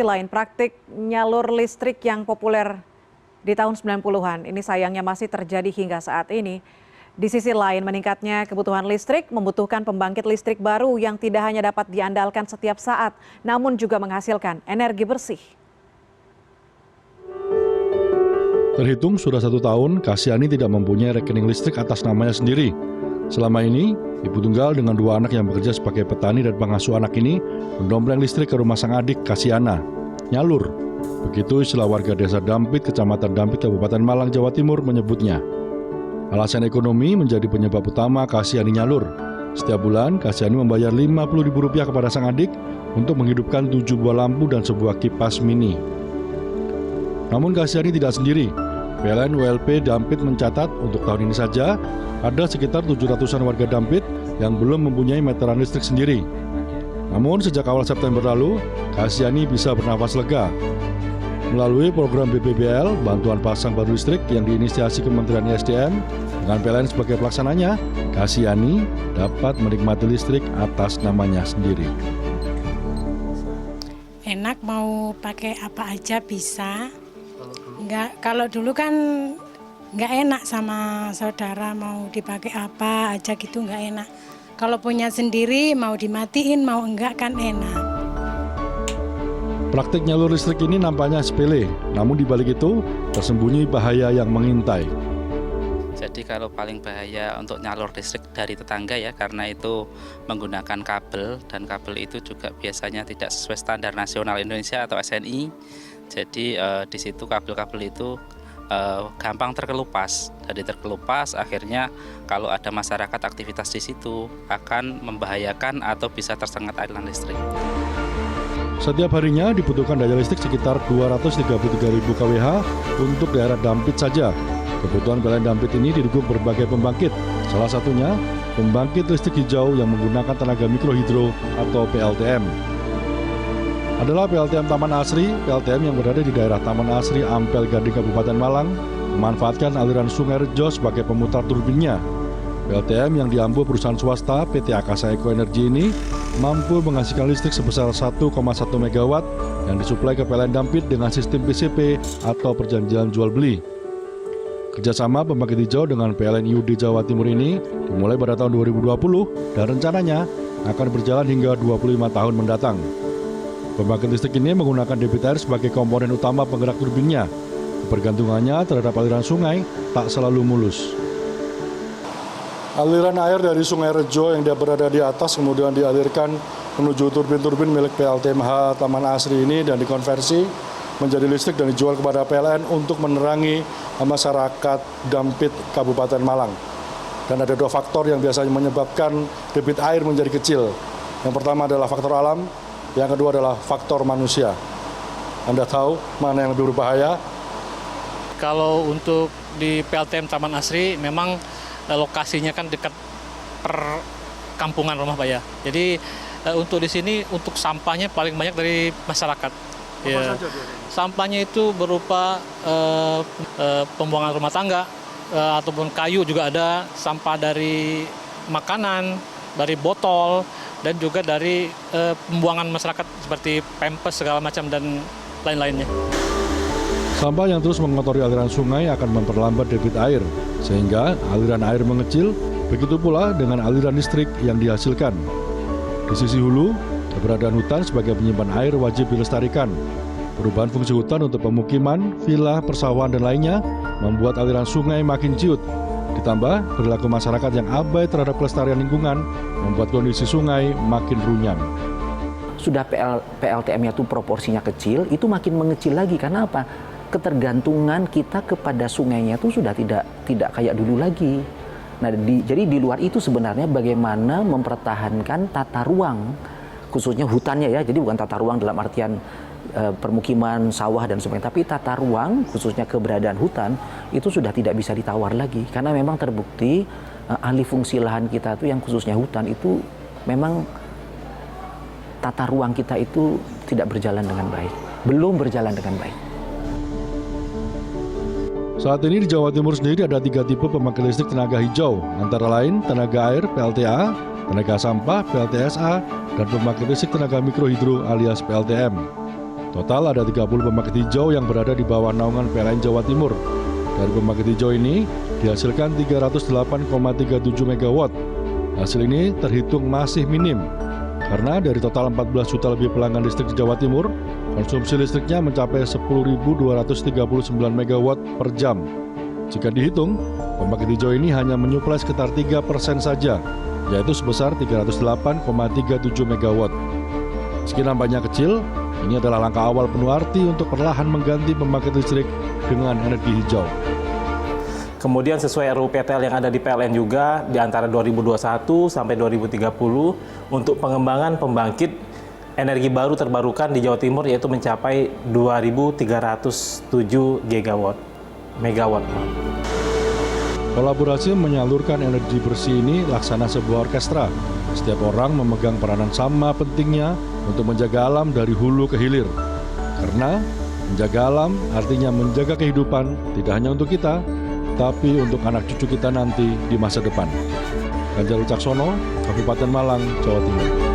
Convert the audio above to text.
Lain praktik nyalur listrik yang populer di tahun 90-an ini sayangnya masih terjadi hingga saat ini. Di sisi lain meningkatnya kebutuhan listrik membutuhkan pembangkit listrik baru yang tidak hanya dapat diandalkan setiap saat namun juga menghasilkan energi bersih. Terhitung sudah 1 tahun, Kasiani tidak mempunyai rekening listrik atas namanya sendiri. Selama ini, ibu tunggal dengan 2 anak yang bekerja sebagai petani dan pengasuh anak ini mendompleng listrik ke rumah sang adik, Kasiana. Nyalur, begitu istilah warga desa Dampit, Kecamatan Dampit, Kabupaten Malang, Jawa Timur menyebutnya. Alasan ekonomi menjadi penyebab utama Kasiani nyalur. Setiap bulan, Kasiani membayar Rp50.000 kepada sang adik untuk menghidupkan 7 buah lampu dan sebuah kipas mini. Namun Kasiani tidak sendiri. PLN ULP Dampit mencatat untuk tahun ini saja ada sekitar 700-an warga Dampit yang belum mempunyai meteran listrik sendiri. Namun sejak awal September lalu, Kasiani bisa bernafas lega. Melalui program BPBL, bantuan pasang baru listrik yang diinisiasi Kementerian SDM, dengan PLN sebagai pelaksananya, Kasiani dapat menikmati listrik atas namanya sendiri. Enak, mau pakai apa aja bisa. Enggak, kalau dulu kan nggak enak sama saudara, mau dipakai apa aja gitu nggak enak. Kalau punya sendiri mau dimatiin mau enggak kan enak. Praktik nyalur listrik ini nampaknya sepele, namun di balik itu tersembunyi bahaya yang mengintai. Jadi kalau paling bahaya untuk nyalur listrik dari tetangga ya, karena itu menggunakan kabel dan kabel itu juga biasanya tidak sesuai standar nasional Indonesia atau SNI. Jadi di situ kabel-kabel itu gampang terkelupas. Jadi terkelupas akhirnya kalau ada masyarakat aktivitas di situ akan membahayakan atau bisa tersengat aliran listrik. Setiap harinya dibutuhkan daya listrik sekitar 233.000 kWh untuk daerah Dampit saja. Kebutuhan PLN Dampit ini didukung berbagai pembangkit. Salah satunya pembangkit listrik hijau yang menggunakan tenaga mikrohidro atau PLTM. Adalah PLTM Taman Asri. PLTM yang berada di daerah Taman Asri, Ampel Gading, Kabupaten Malang, memanfaatkan aliran Sungai Rejo sebagai pemutar turbinnya. PLTM yang diambil perusahaan swasta PT Akasa Eko Energi ini mampu menghasilkan listrik sebesar 1,1 MW yang disuplai ke PLN Dampit dengan sistem PCP atau perjanjian jual beli. Kerjasama pembangkit hijau dengan PLN IUD Jawa Timur ini dimulai pada tahun 2020 dan rencananya akan berjalan hingga 25 tahun mendatang. Pembangkit listrik ini menggunakan debit air sebagai komponen utama penggerak turbinnya. Ketergantungannya terhadap aliran sungai tak selalu mulus. Aliran air dari Sungai Rejo yang dia berada di atas kemudian dialirkan menuju turbin-turbin milik PLTMH Taman Asri ini dan dikonversi menjadi listrik dan dijual kepada PLN untuk menerangi masyarakat Dampit, Kabupaten Malang. Dan ada 2 faktor yang biasanya menyebabkan debit air menjadi kecil. Yang pertama adalah faktor alam, yang kedua adalah faktor manusia. Anda tahu mana yang lebih berbahaya? Kalau untuk di PLTM Taman Asri memang lokasinya kan dekat perkampungan rumah Pak ya. Jadi untuk di sini untuk sampahnya paling banyak dari masyarakat. Ya. Sampahnya itu berupa pembuangan rumah tangga ataupun kayu juga ada, sampah dari makanan, dari botol, dan juga dari pembuangan masyarakat seperti pempes segala macam dan lain-lainnya. Sampah yang terus mengotori aliran sungai akan memperlambat debit air, sehingga aliran air mengecil, begitu pula dengan aliran listrik yang dihasilkan. Di sisi hulu, keberadaan hutan sebagai penyimpan air wajib dilestarikan. Perubahan fungsi hutan untuk pemukiman, villa, persawahan, dan lainnya membuat aliran sungai makin ciut. Ditambah perilaku masyarakat yang abai terhadap kelestarian lingkungan membuat kondisi sungai makin runyam. Sudah PLTM-nya itu proporsinya kecil, itu makin mengecil lagi. Karena apa? Ketergantungan kita kepada sungainya itu sudah tidak kayak dulu lagi. Nah, jadi di luar itu sebenarnya bagaimana mempertahankan tata ruang, khususnya hutannya ya. Jadi bukan tata ruang dalam artian permukiman, sawah dan sebagainya, tapi tata ruang khususnya keberadaan hutan itu sudah tidak bisa ditawar lagi karena memang terbukti alih fungsi lahan kita itu yang khususnya hutan itu memang tata ruang kita itu tidak berjalan dengan baik, belum berjalan dengan baik. Saat ini di Jawa Timur sendiri ada 3 tipe pembangkit listrik tenaga hijau, antara lain tenaga air PLTA, tenaga sampah PLTSA, dan pembangkit listrik tenaga mikrohidro alias PLTM. Total ada 30 pembangkit hijau yang berada di bawah naungan PLN Jawa Timur. Dari pembangkit hijau ini dihasilkan 308,37 MW. Hasil ini terhitung masih minim, karena dari total 14 juta lebih pelanggan listrik di Jawa Timur, konsumsi listriknya mencapai 10.239 MW per jam. Jika dihitung, pembangkit hijau ini hanya menyuplai sekitar 3% saja, yaitu sebesar 308,37 MW. Meski nampaknya kecil, ini adalah langkah awal penuh arti untuk perlahan mengganti pembangkit listrik dengan energi hijau. Kemudian sesuai RUU PTL yang ada di PLN juga di antara 2021 sampai 2030 untuk pengembangan pembangkit energi baru terbarukan di Jawa Timur yaitu mencapai 2.307 megawatt. Kolaborasi menyalurkan energi bersih ini laksana sebuah orkestra. Setiap orang memegang peranan sama pentingnya untuk menjaga alam dari hulu ke hilir. Karena menjaga alam artinya menjaga kehidupan tidak hanya untuk kita, tapi untuk anak cucu kita nanti di masa depan. Ganjar Wicaksono, Kabupaten Malang, Jawa Timur.